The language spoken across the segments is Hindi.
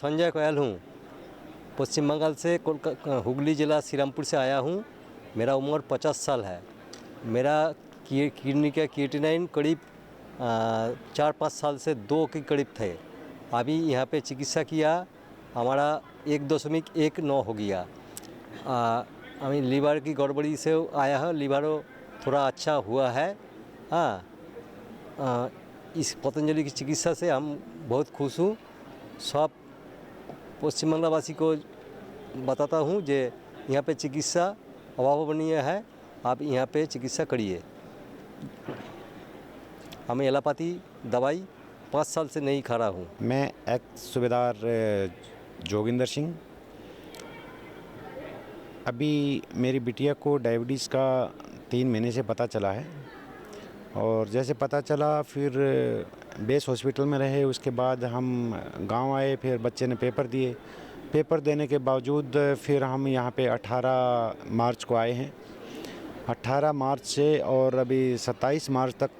संजय कोयल हूँ। पश्चिम बंगाल से हुगली ज़िला श्रीरामपुर से आया हूँ। मेरा उम्र 50 साल है। मेरा किडनी का क्रिएटिनिन करीब 4-5 साल से 2 के करीब थे। अभी यहाँ पे चिकित्सा किया, हमारा 1.19 हो गया। अभी लीवर की गड़बड़ी से आया है, लीवरो थोड़ा अच्छा हुआ है। हाँ, इस पतंजलि की चिकित्सा से हम बहुत खुश हूँ। सब पश्चिम बंगालवासी को बताता हूँ जे यहाँ पे चिकित्सा अभावनीय है, आप यहाँ पे चिकित्सा करिए। हमें एलोपैथी दवाई 5 साल से नहीं खा रहा हूँ। मैं एक्स सूबेदार जोगिंदर सिंह। अभी मेरी बिटिया को डायबिटीज़ का 3 महीने से पता चला है, और जैसे पता चला फिर बेस हॉस्पिटल में रहे। उसके बाद हम गांव आए, फिर बच्चे ने पेपर दिए। पेपर देने के बावजूद फिर हम यहाँ पे 18 मार्च को आए हैं। 18 मार्च से और अभी 27 मार्च तक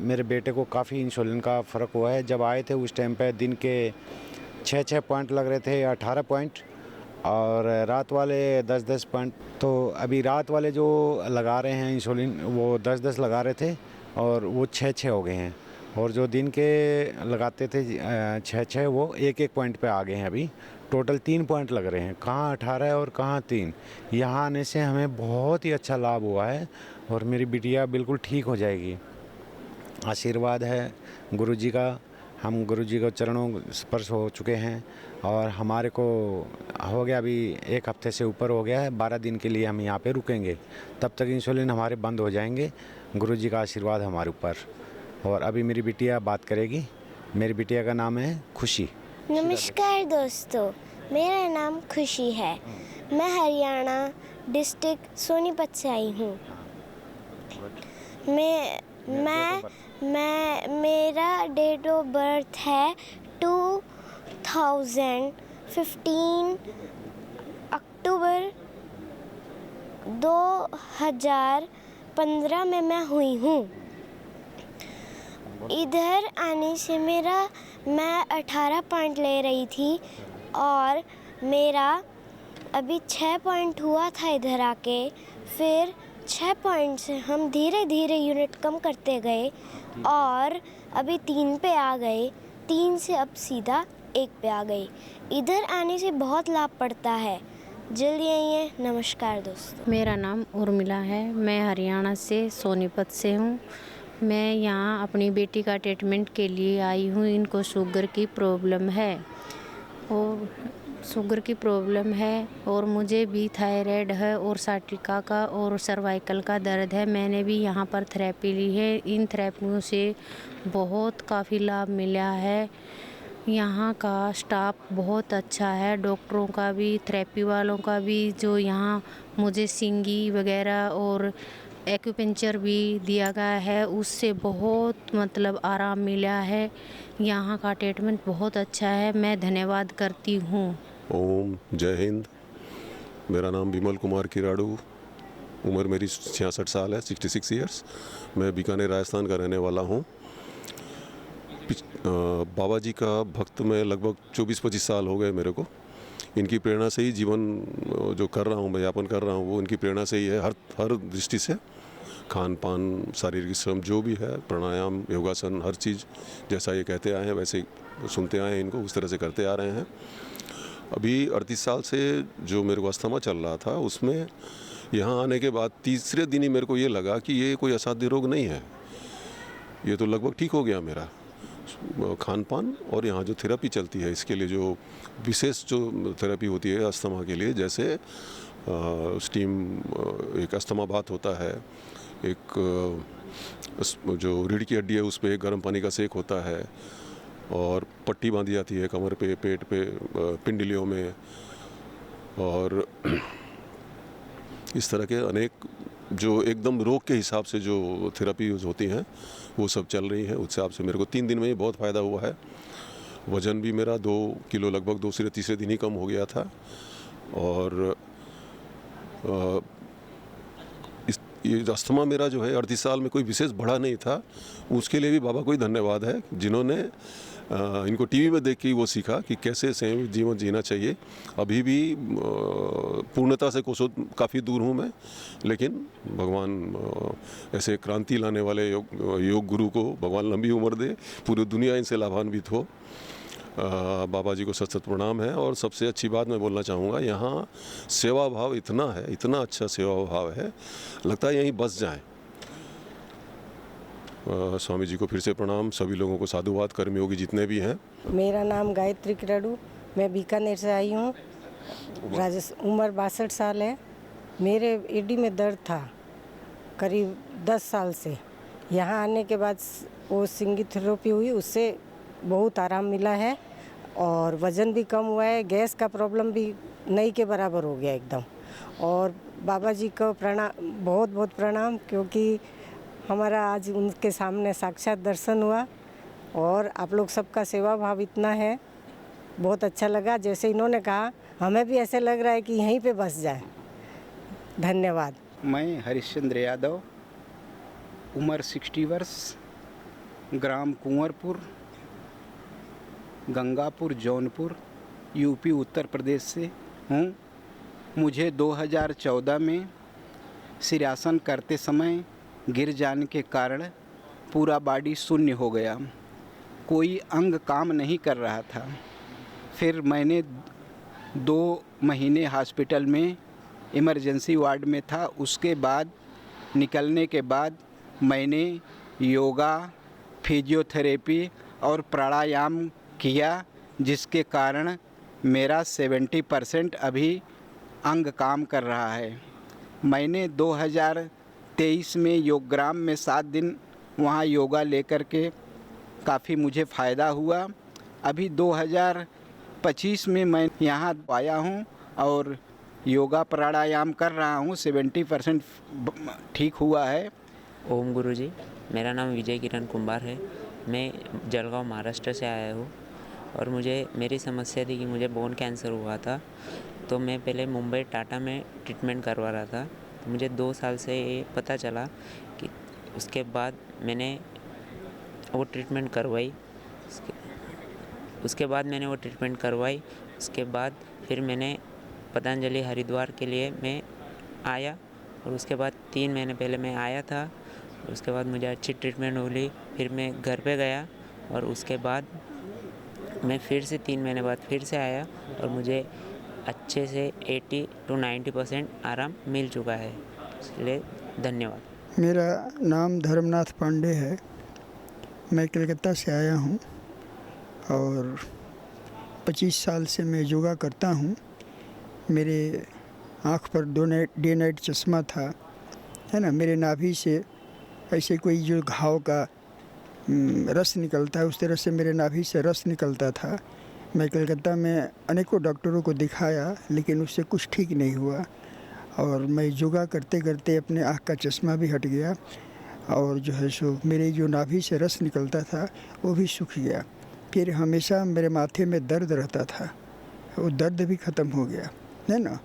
मेरे बेटे को काफ़ी इंसुलिन का फ़र्क हुआ है। जब आए थे उस टाइम पे दिन के 6 पॉइंट लग रहे थे, 18 पॉइंट, और रात वाले 10 पॉइंट। तो अभी रात वाले जो लगा रहे हैं इंसुलिन वो 10 लगा रहे थे, और वो 6 हो गए हैं। और जो दिन के लगाते थे 6 वो 1 पॉइंट पे आ गए हैं। अभी टोटल 3 पॉइंट लग रहे हैं, कहाँ 18 है और कहाँ 3। यहाँ आने से हमें बहुत ही अच्छा लाभ हुआ है, और मेरी बिटिया बिल्कुल ठीक हो जाएगी। आशीर्वाद है गुरुजी का, हम गुरुजी के चरणों स्पर्श हो चुके हैं, और हमारे को हो गया अभी 1 हफ्ते से ऊपर हो गया है। 12 दिन के लिए हम यहाँ पे रुकेंगे, तब तक इंसुलिन हमारे बंद हो जाएंगे। गुरुजी का आशीर्वाद हमारे ऊपर। और अभी मेरी बिटिया बात करेगी। मेरी बिटिया का नाम है खुशी। नमस्कार दोस्तों, मेरा नाम खुशी है। मैं हरियाणा डिस्ट्रिक्ट सोनीपत से आई हूँ। मेरा डेट ऑफ बर्थ है 2015 अक्टूबर 2015 में मैं हुई हूँ। इधर आने से मैं 18 पॉइंट ले रही थी, और मेरा अभी 6 पॉइंट हुआ था इधर आके। फिर 6 पॉइंट से हम धीरे धीरे यूनिट कम करते गए, और अभी 3 पे आ गए। 3 से अब सीधा 1 पे आ गई। इधर आने से बहुत लाभ पड़ता है, जल्दी आइए। नमस्कार दोस्तों। मेरा नाम उर्मिला है। मैं हरियाणा से सोनीपत से हूँ। मैं यहाँ अपनी बेटी का ट्रीटमेंट के लिए आई हूँ। इनको शुगर की प्रॉब्लम है, और मुझे भी थायराइड है, और साटिका का और सर्वाइकल का दर्द है। मैंने भी यहाँ पर थेरेपी ली है। इन थेरेपियों से बहुत काफ़ी लाभ मिला है। यहाँ का स्टाफ बहुत अच्छा है, डॉक्टरों का भी, थेरेपी वालों का भी। जो यहाँ मुझे सिंगी वगैरह और एक्यूपंक्चर भी दिया गया है, उससे बहुत आराम मिला है। यहाँ का ट्रीटमेंट बहुत अच्छा है। मैं धन्यवाद करती हूँ। ओम जय हिंद। मेरा नाम विमल कुमार किराड़ू, उम्र मेरी 66 साल है, 66 ईयर्स। मैं बीकानेर राजस्थान का रहने वाला हूँ। बाबा जी का भक्त मैं लगभग 24-25 साल हो गए मेरे को। इनकी प्रेरणा से ही जीवन जो कर रहा हूँ, मैं यापन कर रहा हूँ, वो इनकी प्रेरणा से ही है। हर दृष्टि से, खान पान, शारीरिक श्रम जो भी है, प्राणायाम, योगासन, हर चीज़ जैसा ये कहते आए हैं वैसे ही सुनते आए हैं इनको, उस तरह से करते आ रहे हैं। अभी 38 साल से जो मेरे को अस्थमा चल रहा था, उसमें यहाँ आने के बाद तीसरे दिन ही मेरे को ये लगा कि ये कोई असाध्य रोग नहीं है, ये तो लगभग ठीक हो गया मेरा। खान पान और यहाँ जो थेरेपी चलती है, इसके लिए जो विशेष जो थेरेपी होती है अस्थमा के लिए, जैसे स्टीम, एक अस्थमा बाथ होता है, एक जो रीढ़ की हड्डी है उस पर एक गर्म पानी का सेक होता है, और पट्टी बांधी जाती है कमर पे, पेट पे, पिंडलियों में, और इस तरह के अनेक जो एकदम रोग के हिसाब से जो थेरेपी यूज़ होती हैं वो सब चल रही है। उस हिसाब से मेरे को 3 दिन में ही बहुत फ़ायदा हुआ है। वज़न भी मेरा 2 किलो लगभग 2 से तीसरे दिन ही कम हो गया था, और ये अस्थमा मेरा जो है 38 साल में कोई विशेष बढ़ा नहीं था। उसके लिए भी बाबा को ही धन्यवाद है, जिन्होंने इनको टीवी में देख के ही वो सीखा कि कैसे संयमित जीवन जीना चाहिए। अभी भी पूर्णता से कोसों काफ़ी दूर हूँ मैं, लेकिन भगवान ऐसे क्रांति लाने वाले योग गुरु को भगवान लंबी उम्र दे, पूरी दुनिया इनसे लाभान्वित हो। बाबा जी को सत सत प्रणाम है। और सबसे अच्छी बात मैं बोलना चाहूँगा, यहाँ सेवा भाव इतना है, इतना अच्छा सेवा भाव है, लगता है यहीं बस जाएं। स्वामी जी को फिर से प्रणाम, सभी लोगों को साधुवाद, कर्मयोगी जितने भी हैं। मेरा नाम गायत्री किराड़ू, मैं बीकानेर से आई हूँ। उम्र 62 साल है। मेरे एडी में दर्द था करीब 10 साल से। यहाँ आने के बाद वो सिंगी थेरेपी हुई, उससे बहुत आराम मिला है और वज़न भी कम हुआ है। गैस का प्रॉब्लम भी नहीं के बराबर हो गया एकदम। और बाबा जी को प्रणाम, बहुत बहुत प्रणाम, क्योंकि हमारा आज उनके सामने साक्षात दर्शन हुआ। और आप लोग सबका सेवा भाव इतना है, बहुत अच्छा लगा। जैसे इन्होंने कहा, हमें भी ऐसे लग रहा है कि यहीं पे बस जाए। धन्यवाद। मैं हरिश्चंद्र यादव, उम्र 60 वर्ष, ग्राम कुंवरपुर, गंगापुर, जौनपुर, यूपी उत्तर प्रदेश से हूँ। मुझे 2014 में सिरासन करते समय गिर जाने के कारण पूरा बॉडी शून्य हो गया, कोई अंग काम नहीं कर रहा था। फिर मैंने 2 महीने हॉस्पिटल में इमरजेंसी वार्ड में था। उसके बाद निकलने के बाद मैंने योगा, फिजियोथेरेपी और प्राणायाम किया, जिसके कारण मेरा 70% अभी अंग काम कर रहा है। मैंने 2023 में योगग्राम में 7 दिन वहाँ योगा लेकर के काफ़ी मुझे फ़ायदा हुआ। अभी 2025 में मैं यहाँ आया हूँ और योगा प्राणायाम कर रहा हूँ, 70% ठीक हुआ है। ओम गुरुजी, मेरा नाम विजय किरण कुंभार है। मैं जलगांव महाराष्ट्र से आया हूँ और मेरी समस्या थी कि मुझे बोन कैंसर हुआ था। तो मैं पहले मुंबई टाटा में ट्रीटमेंट करवा रहा था। तो मुझे 2 साल से ये पता चला कि उसके बाद मैंने वो ट्रीटमेंट करवाई। उसके बाद फिर मैंने पतंजलि हरिद्वार के लिए मैं आया और उसके बाद 3 महीने पहले मैं आया था। उसके बाद मुझे अच्छी ट्रीटमेंट हुई। फिर मैं घर पे गया और उसके बाद मैं फिर से 3 महीने बाद फिर से आया और मुझे अच्छे से 80 to 90% आराम मिल चुका है। इसलिए धन्यवाद। मेरा नाम धर्मनाथ पांडे है। मैं कलकत्ता से आया हूँ और 25 साल से मैं योगा करता हूँ। मेरे आँख पर डे नाइट चश्मा था, है ना। मेरे नाभि से ऐसे कोई जो घाव का रस निकलता है, उस तरह से मेरे नाभि से रस निकलता था। मैं कलकत्ता में अनेकों डॉक्टरों को दिखाया, लेकिन उससे कुछ ठीक नहीं हुआ। और मैं योगा करते करते अपने आँख का चश्मा भी हट गया और जो है सो मेरे जो नाभि से रस निकलता था वो भी सूख गया। फिर हमेशा मेरे माथे में दर्द रहता था, वो दर्द भी ख़त्म हो गया, है ना।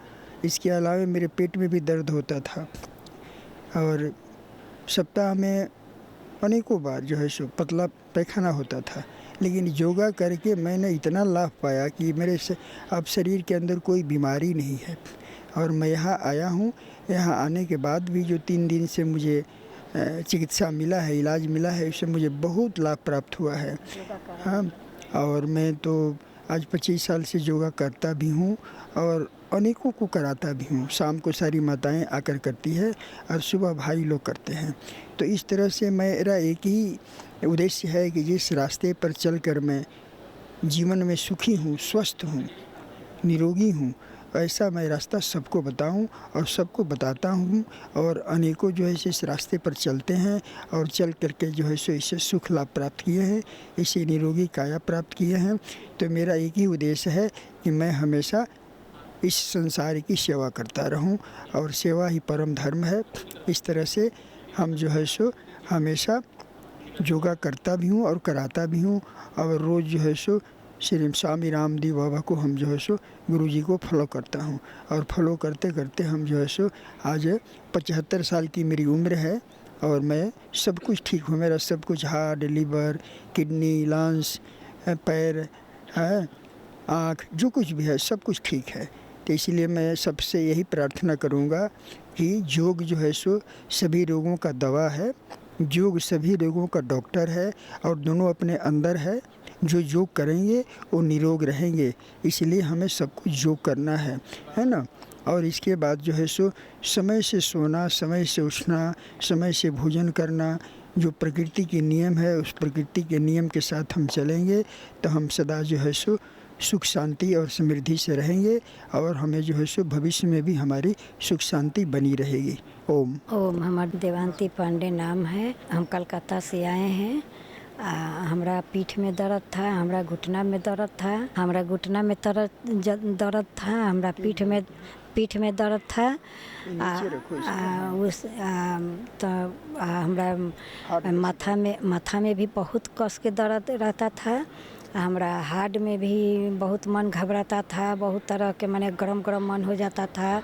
इसके अलावा मेरे पेट में भी दर्द होता था और सप्ताह में अनेकों बार जो है सो पतला पैखाना होता था। लेकिन योगा करके मैंने इतना लाभ पाया कि मेरे से अब शरीर के अंदर कोई बीमारी नहीं है। और मैं यहाँ आया हूँ, यहाँ आने के बाद भी जो 3 दिन से मुझे चिकित्सा मिला है, इलाज मिला है, उससे मुझे बहुत लाभ प्राप्त हुआ है। हाँ, और मैं तो आज 25 साल से योगा करता भी हूँ और अनेकों को कराता भी हूँ। शाम को सारी माताएं आकर करती है और सुबह भाई लोग करते हैं। तो इस तरह से मेरा एक ही उद्देश्य है कि जिस रास्ते पर चलकर मैं जीवन में सुखी हूँ, स्वस्थ हूँ, निरोगी हूँ, ऐसा मैं रास्ता सबको बताऊं और सबको बताता हूं। और अनेकों जो है इस रास्ते पर चलते हैं और चल करके जो है सो इससे सुख लाभ प्राप्त किए हैं, इसे निरोगी काया प्राप्त किए हैं। तो मेरा एक ही उद्देश्य है कि मैं हमेशा इस संसार की सेवा करता रहूं और सेवा ही परम धर्म है। इस तरह से हम जो है सो हमेशा योगा करता भी हूं और कराता भी हूं। और रोज़ जो है सो श्री स्वामी रामदेव बाबा को हम जो है सो गुरु जी को फॉलो करता हूँ और फॉलो करते करते हम जो है सो आज 75 साल की मेरी उम्र है और मैं सब कुछ ठीक हूँ। मेरा सब कुछ हार्ट, लीवर, किडनी, लंग्स, पैर है, आँख, जो कुछ भी है सब कुछ ठीक है। तो इसलिए मैं सबसे यही प्रार्थना करूँगा कि योग जो है सो सभी रोगों का दवा है, योग सभी रोगों का डॉक्टर है और दोनों अपने अंदर है। जो योग करेंगे वो निरोग रहेंगे, इसलिए हमें सब कुछ योग करना है ना। और इसके बाद जो है सो समय से सोना, समय से उठना, समय से भोजन करना, जो प्रकृति के नियम है उस प्रकृति के नियम के साथ हम चलेंगे तो हम सदा जो है सो सुख शांति और समृद्धि से रहेंगे और हमें जो है सो भविष्य में भी हमारी सुख शांति बनी रहेगी। ओम। ओम। हमारा देवांती पांडे नाम है। हम कलकत्ता से आए हैं। हमरा पीठ में दर्द था, हमरा घुटना में दर्द था, हमरा घुटना में दर्द था, हमरा पीठ में दर्द था। हमरा माथा में भी बहुत कस के दर्द रहता था। हमरा हार्ट में भी बहुत मन घबराता था, बहुत तरह के माने गरम गरम मन हो जाता था,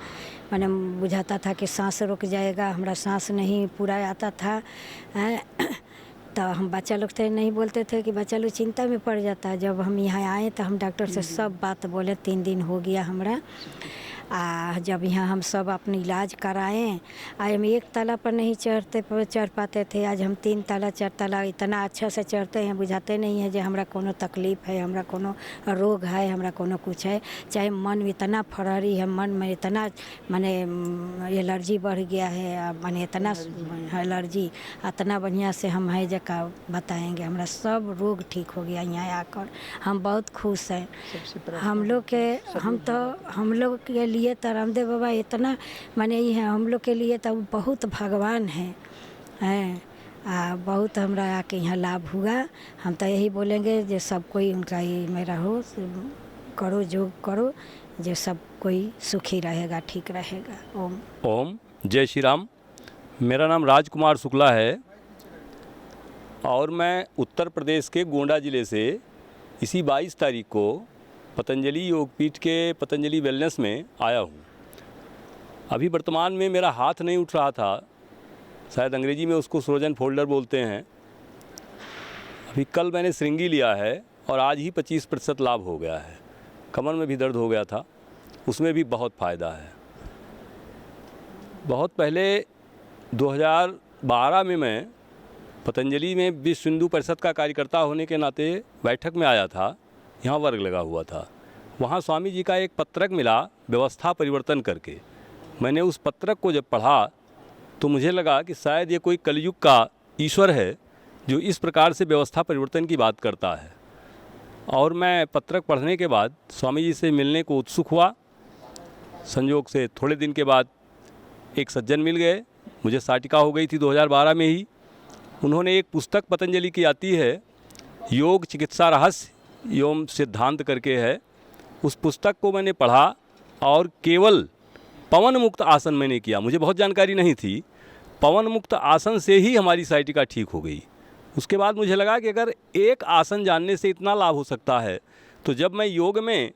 माने बुझाता था कि सांस रुक जाएगा, हमरा सांस नहीं पूरा आता था। तो हम बच्चा लोग थे नहीं बोलते थे कि बच्चा लोग चिंता में पड़ जाता है। जब हम यहाँ आए तो हम डॉक्टर से सब बात बोले। 3 दिन हो गया हमरा। जब यहाँ हम सब अपनी इलाज कराएं, आज हम 1 ताला पर नहीं चढ़ पाते थे, आज हम 3 ताला 4 ताला इतना अच्छा से चढ़ते हैं, बुझाते नहीं है जो हमरा कोनो तकलीफ़ है, हमरा कोनो रोग है, हमरा कोनो कुछ है। चाहे मन में इतना फरहरी है, मन में इतना माने एलर्जी बढ़ गया है, माने इतना एलर्जी इतना बढ़िया से हम है जका बताएंगे। हमरा सब रोग ठीक हो गया यहाँ आकर। हम बहुत खुश हैं। हम लोग के लिए तो रामदेव बाबा इतना माने ये है, हम लोग के लिए तो बहुत भगवान हैं। बहुत हमरा आके यहाँ लाभ हुआ। हम तो यही बोलेंगे जो सब कोई उनका ही मेरा हो, करो योग करो, जो सब कोई सुखी रहेगा, ठीक रहेगा। ओम। ओम। जय श्री राम। मेरा नाम राजकुमार शुक्ला है और मैं उत्तर प्रदेश के गोंडा ज़िले से इसी 22 तारीख को पतंजलि योगपीठ के पतंजलि वेलनेस में आया हूँ। अभी वर्तमान में मेरा हाथ नहीं उठ रहा था, शायद अंग्रेजी में उसको फ्रोजन फोल्डर बोलते हैं। अभी कल मैंने श्रृंगी लिया है और आज ही 25% लाभ हो गया है। कमर में भी दर्द हो गया था, उसमें भी बहुत फ़ायदा है। बहुत पहले 2012 में मैं पतंजलि में विश्व हिंदू परिषद का कार्यकर्ता होने के नाते बैठक में आया था। यहाँ वर्ग लगा हुआ था। वहाँ स्वामी जी का एक पत्रक मिला व्यवस्था परिवर्तन करके। मैंने उस पत्रक को जब पढ़ा तो मुझे लगा कि शायद ये कोई कलयुग का ईश्वर है जो इस प्रकार से व्यवस्था परिवर्तन की बात करता है। और मैं पत्रक पढ़ने के बाद स्वामी जी से मिलने को उत्सुक हुआ। संयोग से थोड़े दिन के बाद एक सज्जन मिल गए। मुझे साटिका हो गई थी 2012 में ही। उन्होंने एक पुस्तक पतंजलि की आती है, योग चिकित्सा रहस्य एवं सिद्धांत करके है। उस पुस्तक को मैंने पढ़ा और केवल पवन मुक्त आसन मैंने किया। मुझे बहुत जानकारी नहीं थी। पवन मुक्त आसन से ही हमारी साइटिका ठीक हो गई। उसके बाद मुझे लगा कि अगर एक आसन जानने से इतना लाभ हो सकता है तो जब मैं योग में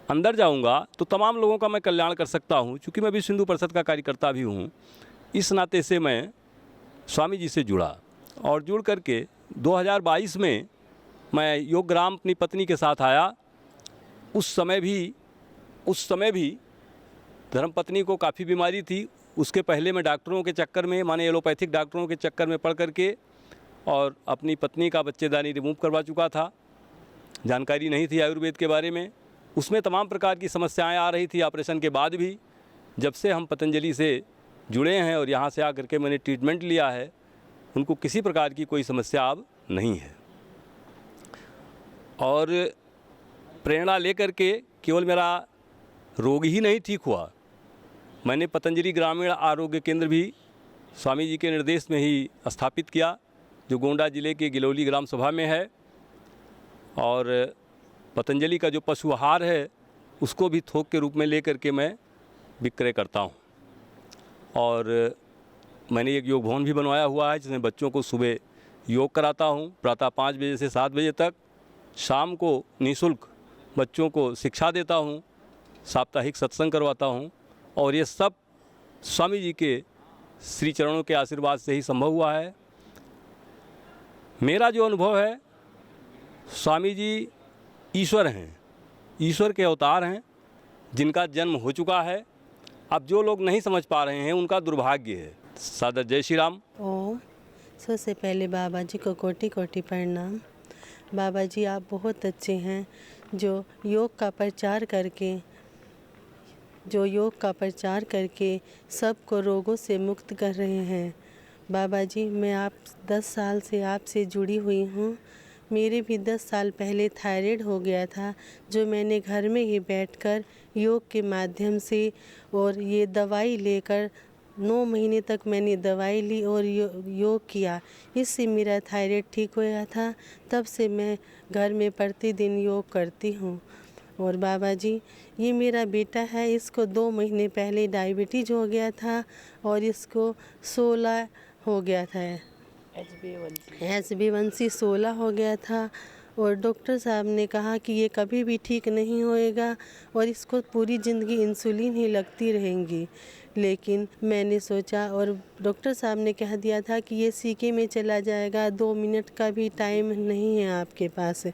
अंदर जाऊंगा तो तमाम लोगों का मैं कल्याण कर सकता हूं। चूँकि मैं विश्व हिंदू परिषद का कार्यकर्ता भी हूं, इस नाते से मैं स्वामी जी से जुड़ा और जुड़ करके 2022 में मैं योगग्राम अपनी पत्नी के साथ आया। उस समय भी धर्मपत्नी को काफ़ी बीमारी थी। उसके पहले मैं डॉक्टरों के चक्कर में, माने एलोपैथिक डॉक्टरों के चक्कर में पड़ करके और अपनी पत्नी का बच्चेदानी रिमूव करवा चुका था। जानकारी नहीं थी आयुर्वेद के बारे में। उसमें तमाम प्रकार की समस्याएं आ रही थी ऑपरेशन के बाद भी। जब से हम पतंजलि से जुड़े हैं और यहाँ से आकर के मैंने ट्रीटमेंट लिया है, उनको किसी प्रकार की कोई समस्या अब नहीं है। और प्रेरणा लेकर के केवल मेरा रोग ही नहीं ठीक हुआ, मैंने पतंजलि ग्रामीण आरोग्य केंद्र भी स्वामी जी के निर्देश में ही स्थापित किया, जो गोंडा ज़िले के गिलौली ग्राम सभा में है। और पतंजलि का जो पशु आहार है उसको भी थोक के रूप में लेकर के मैं विक्रय करता हूँ। और मैंने एक योग भवन भी बनवाया हुआ है जिसमें बच्चों को सुबह योग कराता हूँ, प्रातः 5 बजे से 7 बजे तक। शाम को निःशुल्क बच्चों को शिक्षा देता हूँ, साप्ताहिक सत्संग करवाता हूँ। और ये सब स्वामी जी के श्री चरणों के आशीर्वाद से ही संभव हुआ है। मेरा जो अनुभव है स्वामी जी ईश्वर हैं, ईश्वर के अवतार हैं, जिनका जन्म हो चुका है। अब जो लोग नहीं समझ पा रहे हैं उनका दुर्भाग्य है। सादर जय श्री राम। ओम। सबसे पहले बाबा जी को कोटि कोटि प्रणाम। बाबा जी आप बहुत अच्छे हैं, जो योग का प्रचार करके सबको रोगों से मुक्त कर रहे हैं। बाबा जी मैं 10 साल से आपसे जुड़ी हुई हूँ। मेरे भी 10 साल पहले थायराइड हो गया था, जो मैंने घर में ही बैठकर योग के माध्यम से और ये दवाई लेकर 9 महीने तक मैंने दवाई ली और योग किया, इससे मेरा थायराइड ठीक हो गया था। तब से मैं घर में प्रतिदिन योग करती हूँ। और बाबा जी ये मेरा बेटा है, इसको 2 महीने पहले डायबिटीज हो गया था और इसको 16 हो गया था, HbA1c 16 हो गया था। और डॉक्टर साहब ने कहा कि ये कभी भी ठीक नहीं होएगा और इसको पूरी ज़िंदगी इंसुलिन ही लगती रहेंगी। लेकिन मैंने सोचा और डॉक्टर साहब ने कह दिया था कि ये सीके में चला जाएगा, 2 मिनट का भी टाइम नहीं है आपके पास।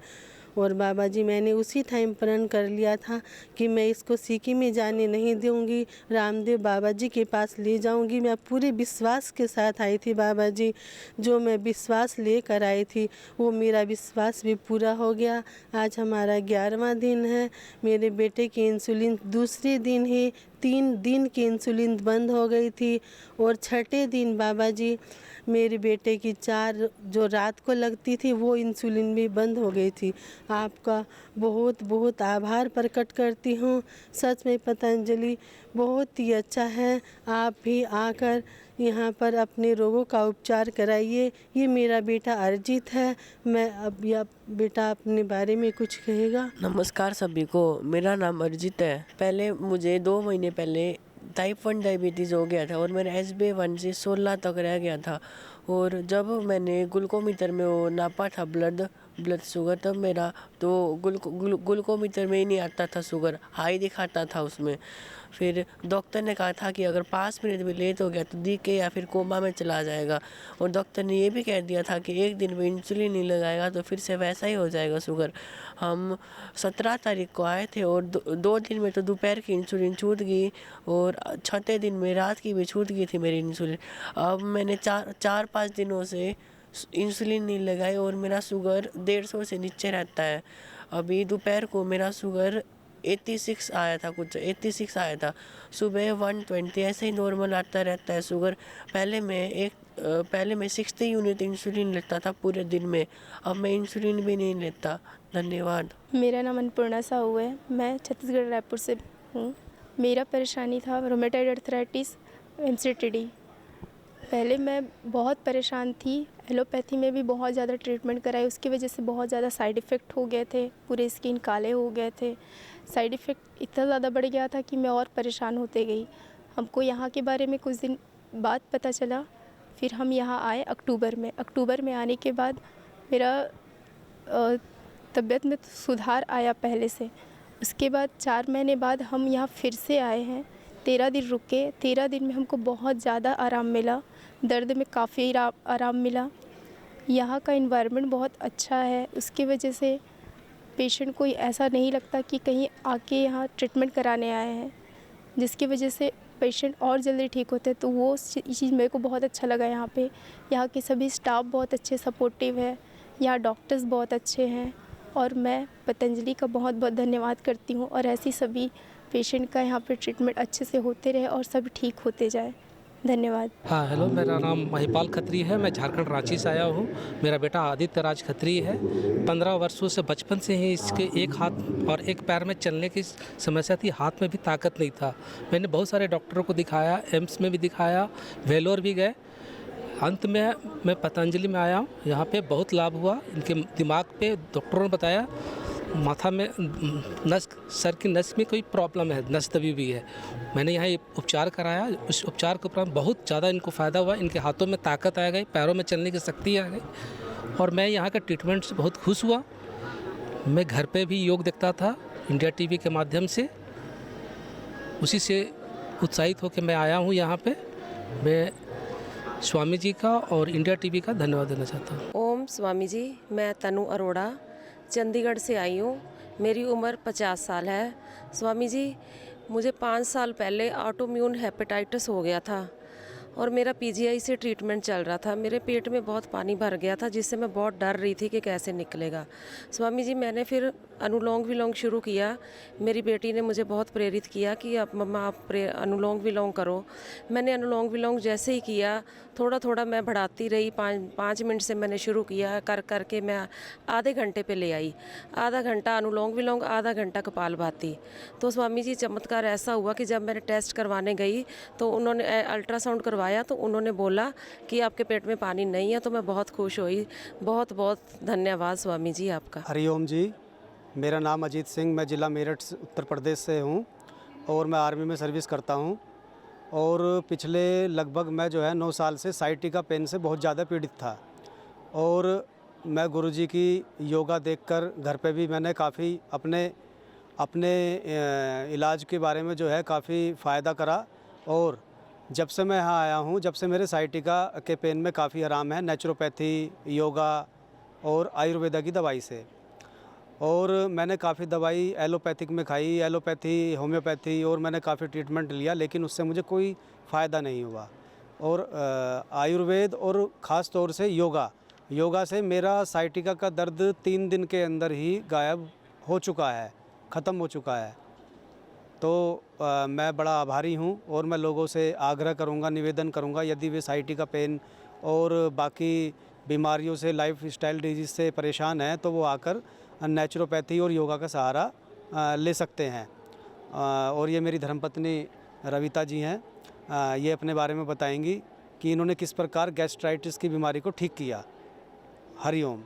और बाबा जी मैंने उसी टाइम प्रण कर लिया था कि मैं इसको सीके में जाने नहीं दूंगी, रामदेव बाबा जी के पास ले जाऊंगी। मैं पूरे विश्वास के साथ आई थी बाबा जी, जो मैं विश्वास लेकर आई थी वो मेरा विश्वास भी पूरा हो गया। आज हमारा 11वां दिन है। मेरे बेटे की इंसुलिन दूसरे दिन ही 3 दिन की इंसुलिन बंद हो गई थी और छठे दिन बाबा जी मेरे बेटे की 4 जो रात को लगती थी वो इंसुलिन भी बंद हो गई थी। आपका बहुत बहुत आभार प्रकट करती हूँ। सच में पतंजलि बहुत ही अच्छा है। आप भी आकर यहाँ पर अपने रोगों का उपचार कराइए। ये मेरा बेटा अर्जित है। मैं अब या बेटा अपने बारे में कुछ कहेगा। नमस्कार सभी को, मेरा नाम अर्जित है। पहले मुझे 2 महीने पहले टाइप 1 डायबिटीज़ हो गया था और मेरा HbA1c 16 तक रह गया था। और जब मैंने ग्लूकोमीटर में वो नापा था ब्लड शुगर, तब मेरा तो ग्लूकोमीटर में ही नहीं आता था, शुगर हाई दिखाता था उसमें। फिर डॉक्टर ने कहा था कि अगर 5 मिनट भी लेट हो गया तो दिखे या फिर कोमा में चला जाएगा। और डॉक्टर ने ये भी कह दिया था कि 1 दिन में इंसुलिन नहीं लगाएगा तो फिर से वैसा ही हो जाएगा शुगर। हम 17 तारीख को आए थे और 2 दिन में तो दोपहर की इंसुलिन छूट गई और 6 दिन में रात की भी छूट गई थी मेरी इंसुलिन। अब मैंने 4-5 दिनों से इंसुलिन नहीं लगाई और मेरा शुगर 150 से नीचे रहता है। अभी दोपहर को मेरा शुगर 86 आया था, कुछ 86 आया था। सुबह 120 ऐसे ही नॉर्मल आता रहता है शुगर। पहले मैं 60 यूनिट इंसुलिन लेता था पूरे दिन में, अब मैं इंसुलिन भी नहीं लेता। धन्यवाद। मेरा नाम अन्नपूर्णा साहू है। मैं छत्तीसगढ़ रायपुर से हूँ। मेरा परेशानी था रोमेटॉइड अर्थराइटिस MCTD। पहले मैं बहुत परेशान थी। एलोपैथी में भी बहुत ज़्यादा ट्रीटमेंट कराई, उसकी वजह से बहुत ज़्यादा साइड इफ़ेक्ट हो गए थे, पूरे स्किन काले हो गए थे। साइड इफ़ेक्ट इतना ज़्यादा बढ़ गया था कि मैं और परेशान होते गई। हमको यहाँ के बारे में कुछ दिन बाद पता चला, फिर हम यहाँ आए अक्टूबर में आने के बाद मेरा तबीयत में सुधार आया पहले से। उसके बाद 4 महीने बाद हम यहाँ फिर से आए हैं। 13 दिन रुके। 13 दिन में हमको बहुत ज़्यादा आराम मिला, दर्द में काफ़ी आराम मिला। यहाँ का इन्वायरमेंट बहुत अच्छा है, उसकी वजह से पेशेंट को ऐसा नहीं लगता कि कहीं आके यहाँ ट्रीटमेंट कराने आए हैं, जिसकी वजह से पेशेंट और जल्दी ठीक होते हैं। तो वो चीज़ मेरे को बहुत अच्छा लगा यहाँ पे। यहाँ के सभी स्टाफ बहुत अच्छे सपोर्टिव है, यहाँ डॉक्टर्स बहुत अच्छे हैं और मैं पतंजलि का बहुत बहुत धन्यवाद करती हूँ। और ऐसी सभी पेशेंट का यहाँ पे ट्रीटमेंट अच्छे से होते रहे और सब ठीक होते जाए। धन्यवाद। हाँ हेलो, मेरा नाम महिपाल खत्री है। मैं झारखंड रांची से आया हूँ। मेरा बेटा आदित्य राज खत्री है। 15 वर्षों से बचपन से ही इसके एक हाथ और एक पैर में चलने की समस्या थी, हाथ में भी ताकत नहीं था। मैंने बहुत सारे डॉक्टरों को दिखाया, एम्स में भी दिखाया, वेलोर भी गए। अंत में मैं पतंजलि में आया हूँ। यहाँ पे बहुत लाभ हुआ। इनके दिमाग पे डॉक्टरों ने बताया माथा में नस, सर की नस में कोई प्रॉब्लम है, नस दबी हुई है। मैंने यहाँ उपचार कराया। उस उपचार के उपरांत बहुत ज़्यादा इनको फ़ायदा हुआ। इनके हाथों में ताकत आ गई, पैरों में चलने की शक्ति आ गई और मैं यहाँ के ट्रीटमेंट से बहुत खुश हुआ। मैं घर पे भी योग देखता था इंडिया टीवी के माध्यम से, उसी से उत्साहित होकर मैं आया हूँ यहाँ पे। मैं स्वामी जी का और इंडिया टीवी का धन्यवाद देना चाहता हूँ। ओम स्वामी जी, मैं तनु अरोड़ा चंडीगढ़ से आई हूँ। मेरी उम्र 50 साल है। स्वामी जी, मुझे 5 साल पहले ऑटोइम्यून हेपेटाइटिस हो गया था और मेरा पीजीआई से ट्रीटमेंट चल रहा था। मेरे पेट में बहुत पानी भर गया था, जिससे मैं बहुत डर रही थी कि कैसे निकलेगा। स्वामी जी, मैंने फिर अनुलोम विलोम शुरू किया। मेरी बेटी ने मुझे बहुत प्रेरित किया कि अब मम्मा आप अनुलोम विलोम करो। मैंने अनुलोम विलोम जैसे ही किया, थोड़ा थोड़ा मैं बढ़ाती रही। 5 मिनट से मैंने शुरू किया, कर करके मैं आधे घंटे पे ले आई। आधा घंटा अनुलोम विलोम, आधा घंटा कपालभाति। तो स्वामी जी, चमत्कार ऐसा हुआ कि जब मैंने टेस्ट करवाने गई तो उन्होंने अल्ट्रासाउंड करवाया तो उन्होंने बोला कि आपके पेट में पानी नहीं है। तो मैं बहुत खुश हुई। बहुत बहुत धन्यवाद स्वामी जी आपका। हरिओम जी, मेरा नाम अजीत सिंह, मैं ज़िला मेरठ उत्तर प्रदेश से हूँ और मैं आर्मी में सर्विस करता हूँ। और पिछले लगभग मैं जो है 9 साल से साइटिका पेन से बहुत ज़्यादा पीड़ित था। और मैं गुरुजी की योगा देखकर घर पे भी मैंने काफ़ी अपने इलाज के बारे में जो है काफ़ी फ़ायदा करा। और जब से मैं यहाँ आया हूँ, जब से मेरे साइटिका के पेन में काफ़ी आराम है, नेचुरोपैथी, योगा और आयुर्वेदा की दवाई से। और मैंने काफ़ी दवाई एलोपैथिक में खाई, एलोपैथी, होम्योपैथी, और मैंने काफ़ी ट्रीटमेंट लिया, लेकिन उससे मुझे कोई फ़ायदा नहीं हुआ। और आयुर्वेद और ख़ास तौर से योगा से मेरा साइटिका का दर्द 3 दिन के अंदर ही गायब हो चुका है, ख़त्म हो चुका है। तो मैं बड़ा आभारी हूँ और मैं लोगों से आग्रह करूँगा, निवेदन करूँगा, यदि वे साइटिका पेन और बाकी बीमारियों से, लाइफ स्टाइल डिजीज़ से परेशान हैं, तो वो आकर नेचुरोपैथी और योगा का सहारा ले सकते हैं। और ये मेरी धर्मपत्नी रविता जी हैं, ये अपने बारे में बताएंगी कि इन्होंने किस प्रकार गैस्ट्राइटिस की बीमारी को ठीक किया। हरिओम।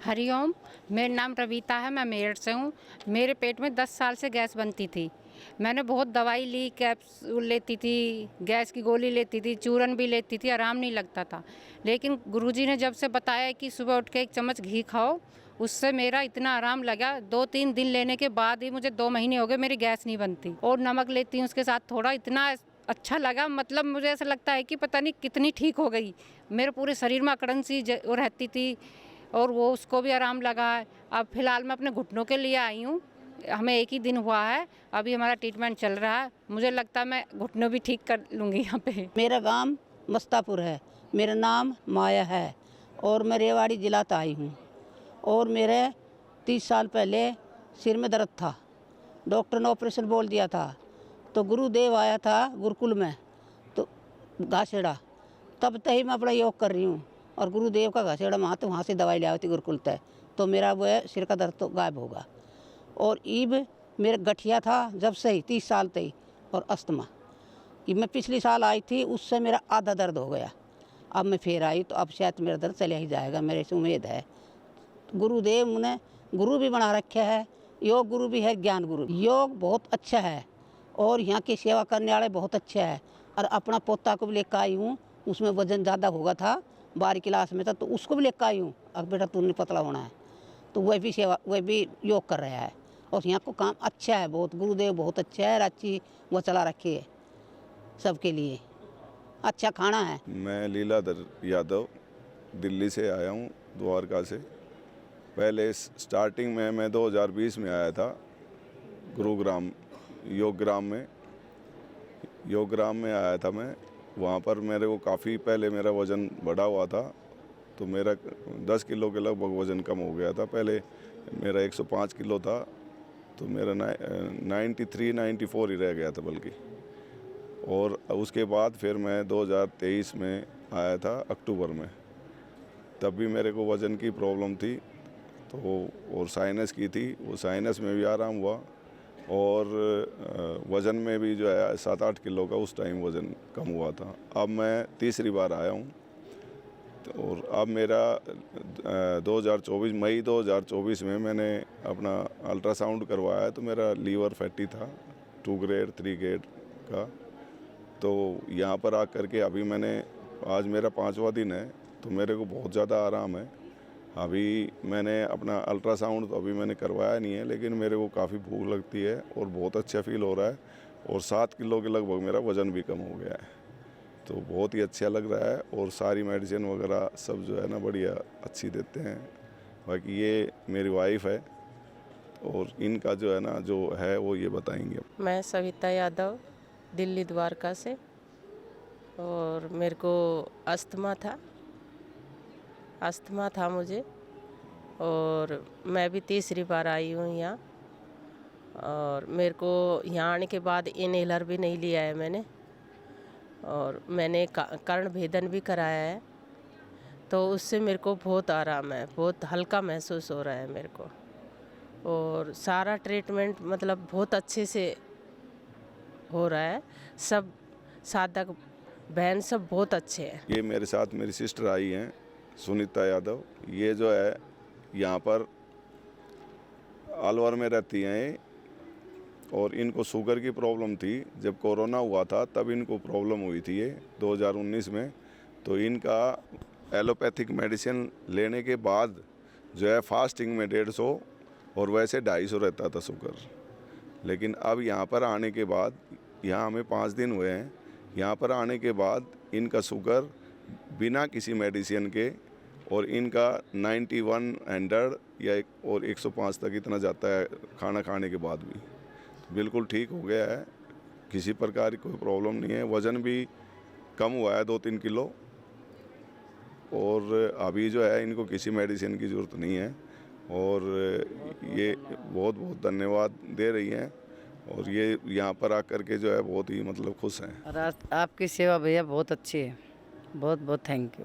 हरिओम, मेरा नाम रविता है, मैं मेरठ से हूँ। मेरे पेट में 10 साल से गैस बनती थी। मैंने बहुत दवाई ली, कैप्सूल लेती थी, गैस की गोली लेती थी, चूरन भी लेती थी, आराम नहीं लगता था। लेकिन गुरुजी ने जब से बताया कि सुबह उठ के 1 चम्मच घी खाओ, उससे मेरा इतना आराम लगा। 2-3 दिन लेने के बाद ही मुझे 2 महीने हो गए, मेरी गैस नहीं बनती। और नमक लेती हूँ उसके साथ थोड़ा, इतना अच्छा लगा। मतलब मुझे ऐसा लगता है कि पता नहीं कितनी ठीक हो गई। मेरे पूरे शरीर में अकड़न सी रहती थी और वो उसको भी आराम लगा। अब फ़िलहाल मैं अपने घुटनों के लिए आई हूँ। हमें 1 ही दिन हुआ है, अभी हमारा ट्रीटमेंट चल रहा है। मुझे लगता है मैं घुटनों भी ठीक कर लूँगी यहाँ पे। मेरा गांव मस्तापुर है, मेरा नाम माया है और मैं रेवाड़ी जिला से आई हूँ। और मेरे 30 साल पहले सिर में दर्द था, डॉक्टर ने ऑपरेशन बोल दिया था। तो गुरुदेव आया था गुरुकुल में, तो घासेड़ा, तब तक ही मैं अपना योग कर रही हूँ। और गुरुदेव का घासेड़ा वहाँ से दवाई ले आई थी गुरुकुल तक, तो मेरा वो है सिर का दर्द तो गायब होगा। और ईब मेरा गठिया था जब से ही 30 साल तक, और अस्थमा। ये मैं पिछली साल आई थी, उससे मेरा आधा दर्द हो गया। अब मैं फिर आई तो अब शायद मेरा दर्द चले ही जाएगा, मेरे से उम्मीद है। गुरुदेव ने गुरु भी बना रखे है, योग गुरु भी है, ज्ञान गुरु। योग बहुत अच्छा है और यहाँ की सेवा करने वाले बहुत अच्छे हैं। और अपना पोता को भी लेकर आई हूँ, उसमें वजन ज़्यादा होगा था, 12 क्लास में था, तो उसको भी लेकर आई हूँ। अब बेटा तूने पतला होना है, तो वह भी योग कर रहा है। और यहाँ को काम अच्छा है बहुत, गुरुदेव बहुत अच्छा है, अच्छी वो चला रखी है सबके लिए, अच्छा खाना है। मैं लीलाधर यादव दिल्ली से आया हूँ, द्वारका से। पहले स्टार्टिंग में मैं 2020 में आया था गुरुग्राम योगग्राम में आया था मैं। वहाँ पर मेरे को काफ़ी पहले मेरा वज़न बढ़ा हुआ था, तो मेरा 10 किलो के लगभग वज़न कम हो गया था। पहले मेरा 105 किलो था, तो मेरा 93-94 ही रह गया था बल्कि। और उसके बाद फिर मैं 2023 में आया था अक्टूबर में, तब भी मेरे को वज़न की प्रॉब्लम थी, तो और साइनस की थी, वो साइनस में भी आराम हुआ। और वज़न में भी जो है 7-8 किलो का उस टाइम वज़न कम हुआ था। अब मैं तीसरी बार आया हूँ, और अब मेरा 2024 मई 2024 में मैंने अपना अल्ट्रासाउंड करवाया, तो मेरा लीवर फैटी था 2 ग्रेड 3 ग्रेड का। तो यहाँ पर आकर के अभी आज मेरा 5वां दिन है, तो मेरे को बहुत ज़्यादा आराम है। अभी मैंने अपना अल्ट्रासाउंड तो अभी मैंने करवाया नहीं है, लेकिन मेरे को काफ़ी भूख लगती है और बहुत अच्छा फील हो रहा है। और 7 किलो के लगभग मेरा वज़न भी कम हो गया है, तो बहुत ही अच्छा लग रहा है। और सारी मेडिसिन वगैरह सब जो है ना बढ़िया अच्छी देते हैं। बाकी ये मेरी वाइफ है और इनका जो है ना जो है वो ये बताएंगे। मैं सविता यादव, दिल्ली द्वारका से, और मेरे को अस्थमा था मुझे, और मैं भी तीसरी बार आई हूँ यहाँ। और मेरे को यहाँ आने के बाद इनहेलर भी नहीं लिया है मैंने, और मैंने कर्ण भेदन भी कराया है, तो उससे मेरे को बहुत आराम है, बहुत हल्का महसूस हो रहा है मेरे को। और सारा ट्रीटमेंट मतलब बहुत अच्छे से हो रहा है, सब साधक बहन सब बहुत अच्छे हैं। ये मेरे साथ मेरी सिस्टर आई हैं सुनीता यादव, ये जो है यहाँ पर अलवर में रहती हैं और इनको शुगर की प्रॉब्लम थी। जब कोरोना हुआ था तब इनको प्रॉब्लम हुई थी ये 2019 में। तो इनका एलोपैथिक मेडिसिन लेने के बाद जो है फास्टिंग में 150 और वैसे 250 रहता था शुगर। लेकिन अब यहाँ पर आने के बाद, यहाँ हमें 5 दिन हुए हैं, यहाँ पर आने के बाद इनका शुगर बिना किसी मेडिसिन के और इनका 91, 100 या और 105 तक इतना जाता है खाना खाने के बाद भी। बिल्कुल ठीक हो गया है, किसी प्रकार की कोई प्रॉब्लम नहीं है। वज़न भी कम हुआ है 2-3 किलो, और अभी जो है इनको किसी मेडिसिन की ज़रूरत नहीं है। और ये बहुत बहुत धन्यवाद दे रही हैं, और ये यहाँ पर आकर के जो है बहुत ही मतलब खुश हैं। और आपकी सेवा भैया बहुत अच्छी है, बहुत बहुत थैंक यू।